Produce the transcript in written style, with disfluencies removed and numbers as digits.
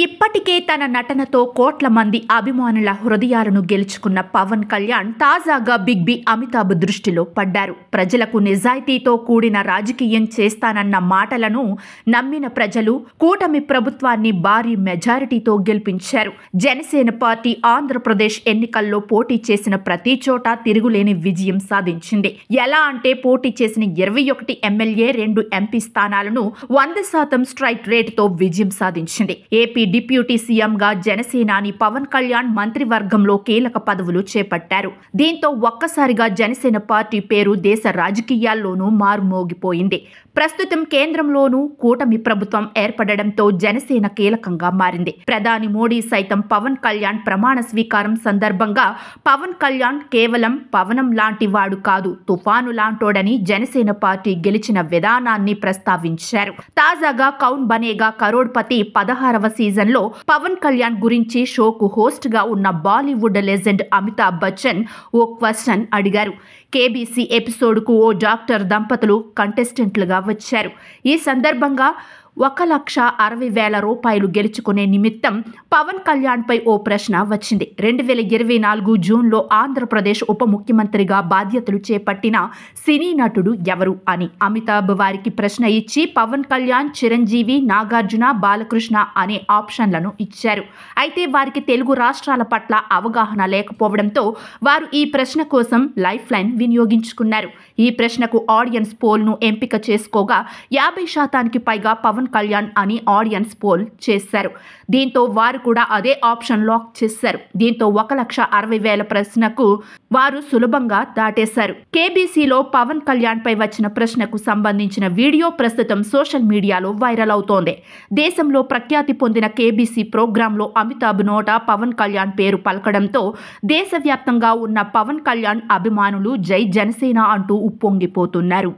ఇప్పటికే తన నటనతో కోట్ల మంది అభిమానుల హృదయాలను గెలుచుకున్న పవన్ కళ్యాణ్ తాజాగా బిగ్ బి అమితాబ్ దృష్టిలో పడ్డారు. ప్రజలకు నిజాయితీతో కూడిన రాజకీయం చేస్తానన్న మాటలను నమ్మిన ప్రజలు కూటమి ప్రభుత్వాన్ని భారీ మెజారిటీతో గెలిపించారు. జనసేన పార్టీ ఆంధ్రప్రదేశ్ ఎన్నికల్లో పోటీ చేసిన ప్రతి చోట తిరుగులేని విజయం సాధించింది. ఎలా అంటే పోటీ చేసిన 21 ఎమ్మెల్యే 2 ఎంపీ స్థానాలను 100% స్ట్రైక్ రేటుతో విజయం సాధించింది. ఏపీ డిప్యూటీ సీఎంగా జనసేనాని పవన్ కళ్యాణ్ మంత్రివర్గంలో కీలక పదవులు చేపట్టారు. దీంతో ఒక్కసారిగా జనసేన పార్టీ పేరు దేశ రాజకీయాల్లోనూ మారుమోగిపోయింది. ప్రస్తుతం కేంద్రంలోనూ కూటమి ప్రభుత్వం ఏర్పడడంతో జనసేన కీలకంగా మారింది. ప్రధాని మోడీ సైతం పవన్ కళ్యాణ్ ప్రమాణ స్వీకారం సందర్భంగా పవన్ కళ్యాణ్ కేవలం పవనం లాంటి వాడు కాదు, తుఫాను లాంటోడని జనసేన పార్టీ గెలిచిన విధానాన్ని ప్రస్తావించారు. తాజాగా కౌన్ బనేగా కరోడ్పతి 16వ సీజన్లో పవన్ కళ్యాణ్ గురించి షోకు హోస్ట్ గా ఉన్న బాలీవుడ్ లెజెండ్ అమితాబ్ బచ్చన్ ఓ క్వశ్చన్ అడిగారు. కేబీసీ ఎపిసోడ్కు ఓ డాక్టర్ దంపతులు కంటెస్టెంట్లుగా వచ్చారు. ఈ సందర్భంగా 1,60,000 రూపాయలు గెలుచుకునే నిమిత్తం పవన్ కళ్యాణ్ పై ఓ ప్రశ్న వచ్చింది. 2024 జూన్లో ఆంధ్రప్రదేశ్ ఉప ముఖ్యమంత్రిగా బాధ్యతలు చేపట్టిన సినీ నటుడు ఎవరు అని అమితాబ్ వారికి ప్రశ్న ఇచ్చి పవన్ కళ్యాణ్, చిరంజీవి, నాగార్జున, బాలకృష్ణ అనే ఆప్షన్లను ఇచ్చారు. అయితే వారికి తెలుగు రాష్ట్రాల పట్ల అవగాహన లేకపోవడంతో వారు ఈ ప్రశ్న కోసం లైఫ్ లైన్ వినియోగించుకున్నారు. ఈ ప్రశ్నకు ఆడియన్స్ పోల్ను ఎంపిక చేసుకోగా 50% పైగా పవన్ కళ్యాణ్ అని ఆడియన్స్ పోల్ చేశారు. దీంతో వారు కూడా అదే ఆప్షన్ లాక్ చేశారు. దీంతో 1,60,000 ప్రశ్నకు వారు సులభంగా దాటేశారు. కేబీసీలో పవన్ కళ్యాణ్ పై వచ్చిన ప్రశ్నకు సంబంధించిన వీడియో ప్రస్తుతం సోషల్ మీడియాలో వైరల్ అవుతోంది. దేశంలో ప్రఖ్యాతి పొందిన కేబీసీ ప్రోగ్రాంలో అమితాబ్ నోట పవన్ కళ్యాణ్ పేరు పలకడంతో దేశవ్యాప్తంగా ఉన్న పవన్ కళ్యాణ్ అభిమానులు జై జనసేన అంటూ ఉప్పొంగిపోతున్నారు.